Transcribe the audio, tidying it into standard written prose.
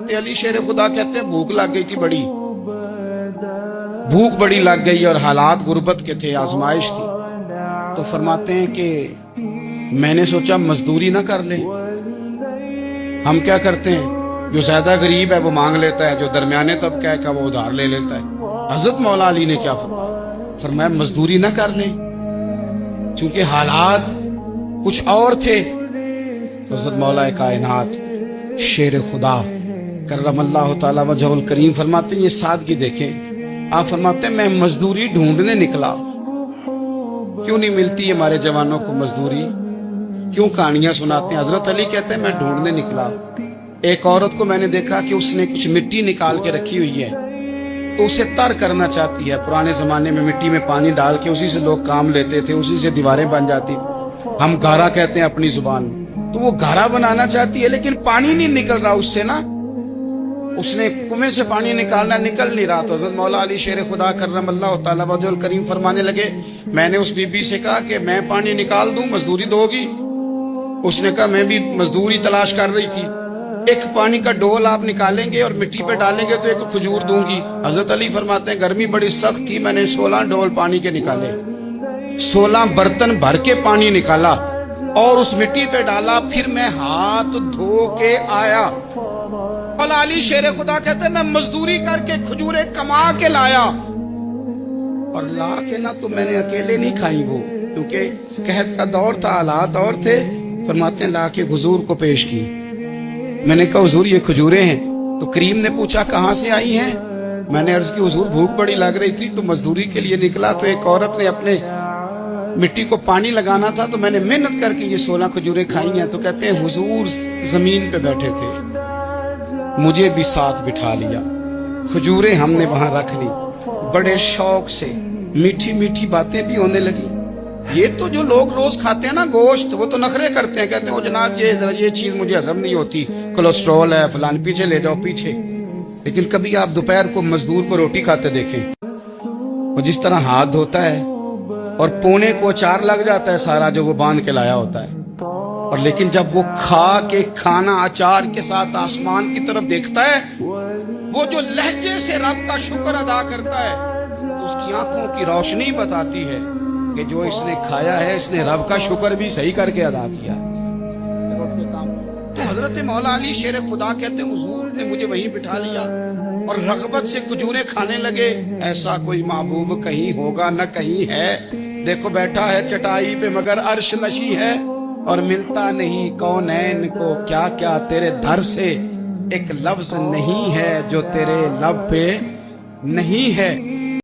हजरत अली शेर खुदा कहते हैं भूख लग गई थी बड़ी, भूख बड़ी लग गई और हालात गुर्बत के थे, आजमाइश थी। तो फरमाते हैं कि मैंने सोचा मजदूरी ना कर ले। हम क्या करते हैं, जो ज्यादा गरीब है वो मांग लेता है, जो दरमियाने तबका है वो उधार ले लेता है। हजरत मौला अली ने क्या फरमाया, मजदूरी ना कर ले, क्योंकि हालात कुछ और थे। हजरत मौला कायनात शेर खुदा करमल्लाहु ताला वजहुल करीम फरमाते हैं, ये सादगी देखें। आप फरमाते हैं मैं मजदूरी ढूंढने निकला। क्यों नहीं मिलती हमारे जवानों को मजदूरी, क्यों कहानियां सुनाते हैं। हजरत अली कहते हैं मैं ढूंढने निकला। एक औरत को मैंने देखा कि उसने कुछ मिट्टी निकाल के रखी हुई है, तो उसे तर करना चाहती है। पुराने जमाने में मिट्टी में पानी डाल के उसी से लोग काम लेते थे, उसी से दीवारें बन जाती थी। हम गारा कहते हैं अपनी जुबान में। तो वो गारा बनाना चाहती है, लेकिन पानी नहीं निकल रहा उससे ना। उसने कुएं से पानी निकालना, निकल नहीं रहा। तो हज़रत मौला अली शेर खुदा करमल्लाहु ताला वजहुल करीम फरमाने लगे, मैंने उस बीबी से कहा कि मैं पानी निकाल दूं, मजदूरी दोगी? उसने कहा मैं भी मजदूरी तलाश कर रही थी। एक पानी का डोल आप निकालेंगे और मिट्टी पे डालेंगे तो एक खजूर दूंगी। हजरत अली फरमाते हैं गर्मी बड़ी सख्त थी, मैंने 16 डोल पानी के निकाले, 16 बर्तन भर के पानी निकाला और उस मिट्टी पे डाला। फिर मैं हाथ धो के आया। मौला अली शेर खुदा कहते हैं मैं मजदूरी करके खजूरें कमा के लाया, और ला के ना तो मैंने अकेले नहीं खाई वो, क्योंकि कहत का दौर था, हालात और थे। फरमाते हैं ला के हुजूर को पेश की। मैंने कहा हुजूर ये खजूरें हैं। तो करीम ने पूछा कहाँ से आई हैं? मैंने अर्ज की हुजूर भूख बड़ी लग रही थी तो मजदूरी के लिए निकला, तो एक औरत ने अपने मिट्टी को पानी लगाना था, तो मैंने मेहनत करके ये 16 खजूरें खाई हैं। तो कहते हैं हुजूर जमीन पे बैठे थे, मुझे भी साथ बिठा लिया, खजूरें हमने वहां रख ली, बड़े शौक से मीठी मीठी बातें भी होने लगी। ये तो जो लोग रोज खाते हैं ना गोश्त, वो तो नखरे करते हैं, कहते हैं वो जनाब ये चीज मुझे हजम नहीं होती, कोलेस्ट्रॉल है फलान, पीछे ले जाओ पीछे। लेकिन कभी आप दोपहर को मजदूर को रोटी खाते देखें, वो जिस तरह हाथ धोता है और पोने को अचार लग जाता है सारा जो वो बांध के लाया होता है, और लेकिन जब वो खा के खाना अचार के साथ आसमान की तरफ देखता है, वो जो लहजे से रब का शुक्र अदा करता है, तो उसकी आंखों की रोशनी बताती है कि जो इसने खाया है इसने रब का शुक्र भी सही करके अदा किया। तो हजरत मौला अली शेर खुदा कहते हैं हुजूर ने मुझे वहीं बिठा लिया और रगबत से खजूरें खाने लगे। ऐसा कोई महबूब कहीं होगा न कहीं है, देखो बैठा है चटाई पे मगर अर्श नशी है, और मिलता नहीं कौनैन को क्या क्या तेरे दर से एक लफ्ज नहीं है जो तेरे लब पे नहीं है।